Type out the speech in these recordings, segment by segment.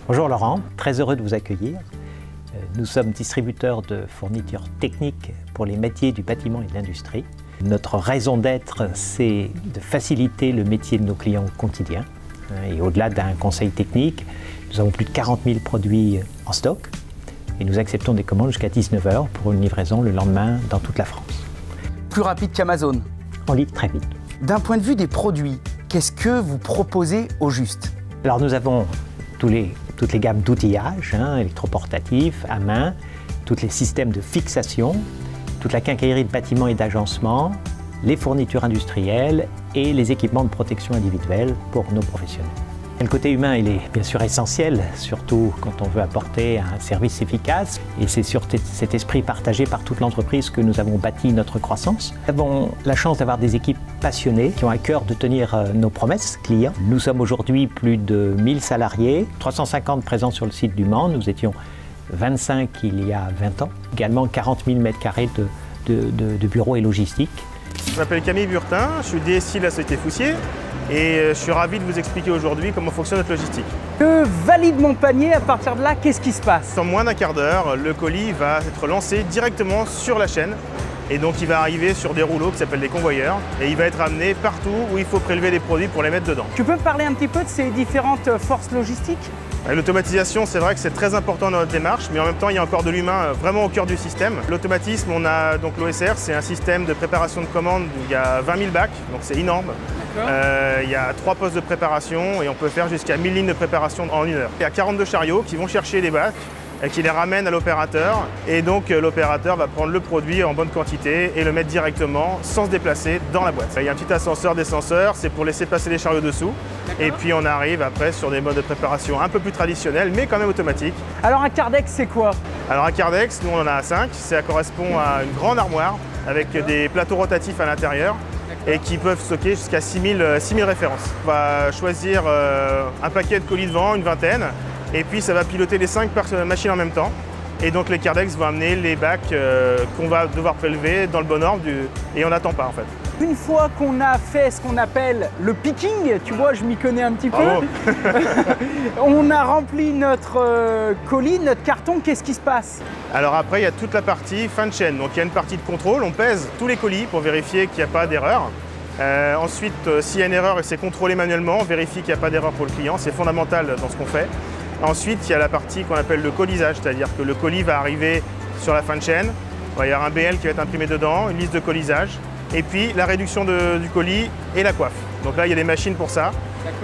Bonjour Laurent, très heureux de vous accueillir. Nous sommes distributeurs de fournitures techniques pour les métiers du bâtiment et de l'industrie. Notre raison d'être, c'est de faciliter le métier de nos clients au quotidien. Et au-delà d'un conseil technique, nous avons plus de 40 000 produits en stock et nous acceptons des commandes jusqu'à 19 h pour une livraison le lendemain dans toute la France. Plus rapide qu'Amazon. On livre très vite. D'un point de vue des produits, qu'est-ce que vous proposez au juste? Alors nous avons toutes les gammes d'outillage, électroportatifs, à main, tous les systèmes de fixation, toute la quincaillerie de bâtiments et d'agencement, les fournitures industrielles et les équipements de protection individuelle pour nos professionnels. Et le côté humain, il est bien sûr essentiel, surtout quand on veut apporter un service efficace. Et c'est sur cet esprit partagé par toute l'entreprise que nous avons bâti notre croissance. Nous avons la chance d'avoir des équipes passionnées qui ont à cœur de tenir nos promesses clients. Nous sommes aujourd'hui plus de 1000 salariés, 350 présents sur le site du Mans. Nous étions 25 il y a 20 ans. Également 40 000 m² de bureaux et logistiques. Je m'appelle Camille Burtin, je suis DSI de la société Foussier et je suis ravi de vous expliquer aujourd'hui comment fonctionne notre logistique. Je valide mon panier, à partir de là, qu'est-ce qui se passe? En moins d'un quart d'heure, le colis va être lancé directement sur la chaîne et donc il va arriver sur des rouleaux qui s'appellent des convoyeurs et il va être amené partout où il faut prélever des produits pour les mettre dedans. Tu peux me parler un petit peu de ces différentes forces logistiques? L'automatisation, c'est vrai que c'est très important dans notre démarche, mais en même temps, il y a encore de l'humain vraiment au cœur du système. L'automatisme, on a donc l'OSR, c'est un système de préparation de commandes où il y a 20 000 bacs, donc c'est énorme. Il y a 3 postes de préparation et on peut faire jusqu'à 1000 lignes de préparation en 1 heure. Il y a 42 chariots qui vont chercher les bacs et qui les ramènent à l'opérateur. Et donc l'opérateur va prendre le produit en bonne quantité et le mettre directement, sans se déplacer, dans la boîte. Il y a un petit ascenseur descenseur, c'est pour laisser passer les chariots dessous. Et puis on arrive après sur des modes de préparation un peu plus traditionnels, mais quand même automatiques. Alors un Cardex, c'est quoi? Alors un Cardex, nous on en a 5, ça correspond à une grande armoire avec des plateaux rotatifs à l'intérieur et qui peuvent stocker jusqu'à 6000 références. On va choisir un paquet de colis devant, une vingtaine, et puis ça va piloter les 5 machines en même temps. Et donc les Cardex vont amener les bacs qu'on va devoir prélever dans le bon ordre et on n'attend pas en fait. Une fois qu'on a fait ce qu'on appelle le picking, tu vois, je m'y connais un petit peu, on a rempli notre colis, notre carton, qu'est-ce qui se passe? Alors après, il y a toute la partie fin de chaîne. Donc il y a une partie de contrôle, on pèse tous les colis pour vérifier qu'il n'y a pas d'erreur. Ensuite, s'il y a une erreur, c'est contrôlé manuellement, on vérifie qu'il n'y a pas d'erreur pour le client, c'est fondamental dans ce qu'on fait. Ensuite, il y a la partie qu'on appelle le colisage, c'est-à-dire que le colis va arriver sur la fin de chaîne. Il va y avoir un BL qui va être imprimé dedans, une liste de colisage, et puis la réduction du colis et la coiffe. Donc là, il y a des machines pour ça.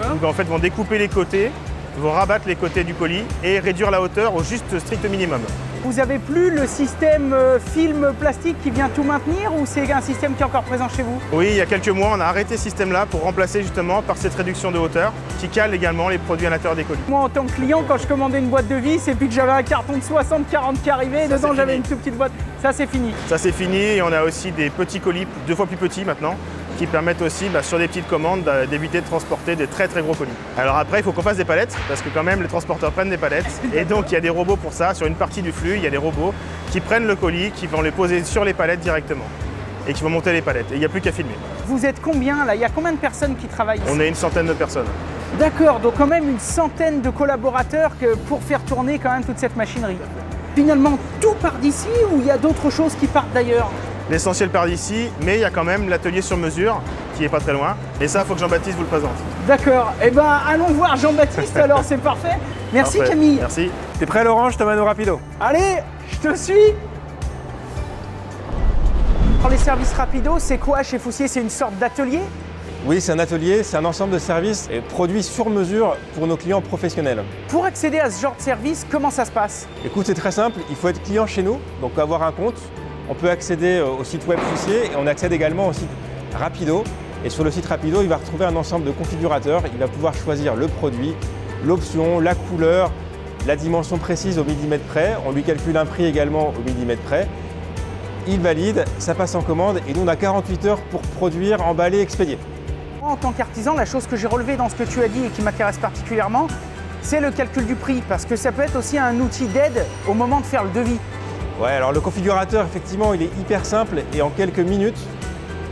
Donc en fait, vont découper les côtés, vont rabattre les côtés du colis et réduire la hauteur au juste strict minimum. Vous n'avez plus le système film plastique qui vient tout maintenir ou c'est un système qui est encore présent chez vous? Oui, il y a quelques mois, on a arrêté ce système-là pour remplacer justement par cette réduction de hauteur qui cale également les produits à l'intérieur des colis. Moi, en tant que client, quand je commandais une boîte de vis et puis que j'avais un carton de 60-40 qui arrivait, dedans j'avais une toute petite boîte, ça c'est fini. Ça c'est fini et on a aussi des petits colis 2 fois plus petits maintenant qui permettent aussi sur des petites commandes d'éviter de transporter des très gros colis. Alors après, il faut qu'on fasse des palettes parce que quand même les transporteurs prennent des palettes et donc il y a des robots pour ça. Sur une partie du flux, il y a des robots qui prennent le colis, qui vont les poser sur les palettes directement et qui vont monter les palettes. Et il n'y a plus qu'à filmer. Vous êtes combien là? Il y a combien de personnes qui travaillent ici? On est une centaine de personnes. D'accord, donc quand même une centaine de collaborateurs pour faire tourner quand même toute cette machinerie. Finalement, tout part d'ici ou il y a d'autres choses qui partent d'ailleurs? L'essentiel part d'ici, mais il y a quand même l'atelier sur mesure qui est pas très loin. Et ça, il faut que Jean-Baptiste vous le présente. D'accord, eh ben allons voir Jean-Baptiste alors, c'est parfait. Merci Parfait. Camille. Merci. T'es prêt Laurent, je t'emmène au rapido. Allez, je te suis. Alors, les services rapido, c'est quoi chez Foussier? C'est une sorte d'atelier? Oui, c'est un atelier, c'est un ensemble de services et produits sur mesure pour nos clients professionnels. Pour accéder à ce genre de service, comment ça se passe? Écoute, c'est très simple, il faut être client chez nous, donc avoir un compte. On peut accéder au site web Foussier et on accède également au site Rapido. Et sur le site Rapido, il va retrouver un ensemble de configurateurs. Il va pouvoir choisir le produit, l'option, la couleur, la dimension précise au millimètre près. On lui calcule un prix également au millimètre près. Il valide, ça passe en commande et nous on a 48 heures pour produire, emballer, expédier. En tant qu'artisan, la chose que j'ai relevée dans ce que tu as dit et qui m'intéresse particulièrement, c'est le calcul du prix, parce que ça peut être aussi un outil d'aide au moment de faire le devis. Ouais, alors le configurateur, effectivement, il est hyper simple et en quelques minutes,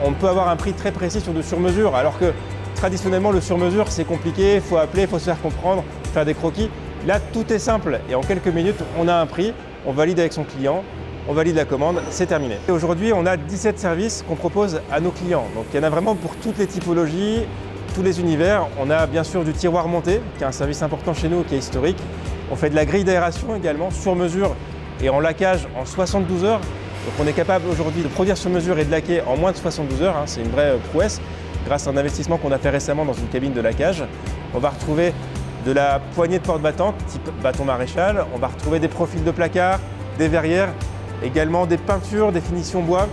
on peut avoir un prix très précis sur de sur-mesure, alors que traditionnellement, le sur-mesure, c'est compliqué, il faut appeler, il faut se faire comprendre, faire des croquis. Là, tout est simple et en quelques minutes, on a un prix, on valide avec son client, on valide la commande, c'est terminé. Aujourd'hui, on a 17 services qu'on propose à nos clients. Donc il y en a vraiment pour toutes les typologies, tous les univers. On a bien sûr du tiroir monté, qui est un service important chez nous, qui est historique. On fait de la grille d'aération également, sur mesure et en laquage en 72 heures. Donc on est capable aujourd'hui de produire sur mesure et de laquer en moins de 72 heures. C'est une vraie prouesse, grâce à un investissement qu'on a fait récemment dans une cabine de laquage. On va retrouver de la poignée de porte battante, type bâton maréchal. On va retrouver des profils de placard, des verrières, également des peintures, des finitions bois.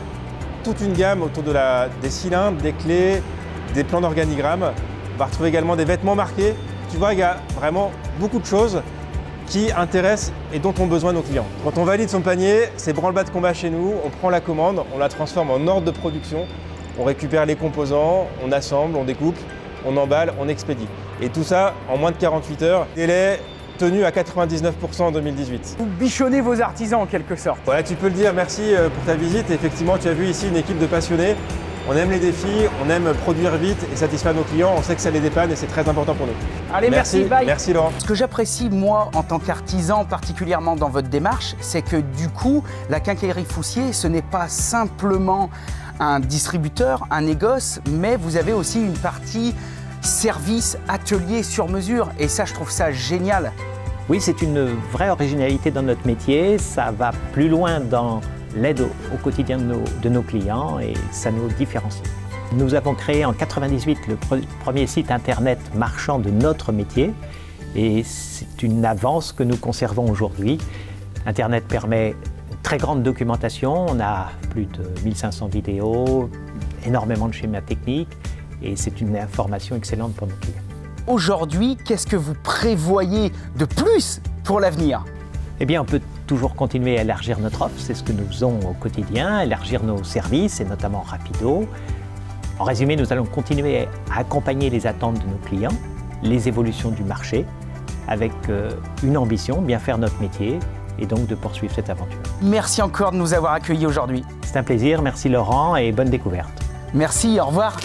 Toute une gamme autour des cylindres, des clés, des plans d'organigramme. On va retrouver également des vêtements marqués. Tu vois, il y a vraiment beaucoup de choses qui intéressent et dont ont besoin nos clients. Quand on valide son panier, c'est branle-bas de combat chez nous. On prend la commande, on la transforme en ordre de production. On récupère les composants, on assemble, on découpe, on emballe, on expédie. Et tout ça en moins de 48 heures. Délai tenu à 99% en 2018. Vous bichonnez vos artisans en quelque sorte. Voilà, tu peux le dire. Merci pour ta visite. Effectivement, tu as vu ici une équipe de passionnés. On aime les défis, on aime produire vite et satisfaire nos clients. On sait que ça les dépanne et c'est très important pour nous. Allez, merci, bye. Merci Laurent. Ce que j'apprécie, moi, en tant qu'artisan, particulièrement dans votre démarche, c'est que du coup, la quincaillerie Foussier, ce n'est pas simplement un distributeur, un négoce, mais vous avez aussi une partie service, atelier sur mesure. Et ça, je trouve ça génial. Oui, c'est une vraie originalité dans notre métier. Ça va plus loin dans l'aide au quotidien de nos clients et ça nous différencie. Nous avons créé en 1998 le premier site internet marchand de notre métier et c'est une avance que nous conservons aujourd'hui. Internet permet une très grande documentation, on a plus de 1500 vidéos, énormément de schémas techniques et c'est une information excellente pour nos clients. Aujourd'hui, qu'est-ce que vous prévoyez de plus pour l'avenir? Eh bien, on peut toujours continuer à élargir notre offre, c'est ce que nous faisons au quotidien, élargir nos services et notamment Rapido. En résumé, nous allons continuer à accompagner les attentes de nos clients, les évolutions du marché, avec une ambition, bien faire notre métier et donc de poursuivre cette aventure. Merci encore de nous avoir accueillis aujourd'hui. C'est un plaisir, merci Laurent et bonne découverte. Merci, au revoir.